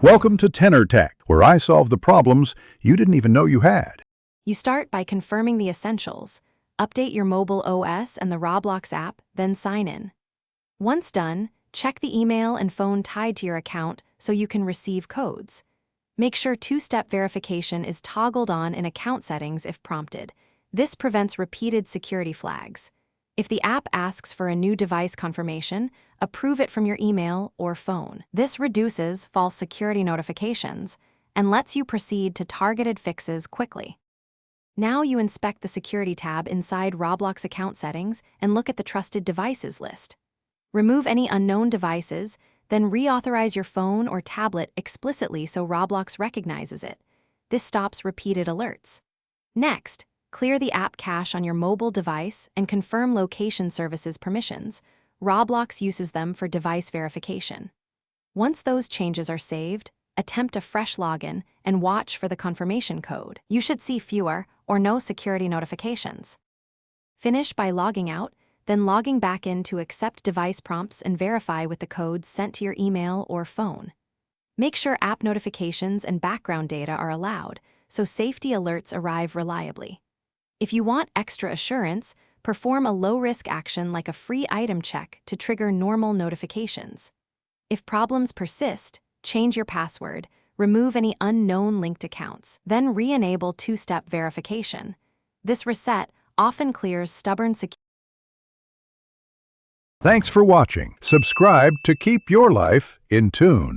Welcome to Tenor Tech, where I solve the problems you didn't even know you had. You start by confirming the essentials, update your mobile OS and the Roblox app, then sign in. Once done, check the email and phone tied to your account so you can receive codes. Make sure two-step verification is toggled on in account settings if prompted. This prevents repeated security flags. If the app asks for a new device confirmation, approve it from your email or phone. This reduces false security notifications and lets you proceed to targeted fixes quickly. Now you inspect the security tab inside Roblox account settings and look at the trusted devices list. Remove any unknown devices, then reauthorize your phone or tablet explicitly so Roblox recognizes it. This stops repeated alerts. Next, clear the app cache on your mobile device and confirm location services permissions. Roblox uses them for device verification. Once those changes are saved, attempt a fresh login and watch for the confirmation code. You should see fewer or no security notifications. Finish by logging out, then logging back in to accept device prompts and verify with the codes sent to your email or phone. Make sure app notifications and background data are allowed, so safety alerts arrive reliably. If you want extra assurance, perform a low-risk action like a free item check to trigger normal notifications. If problems persist, change your password, remove any unknown linked accounts, then re-enable two-step verification. This reset often clears stubborn security. Thanks for watching. Subscribe to keep your life in tune.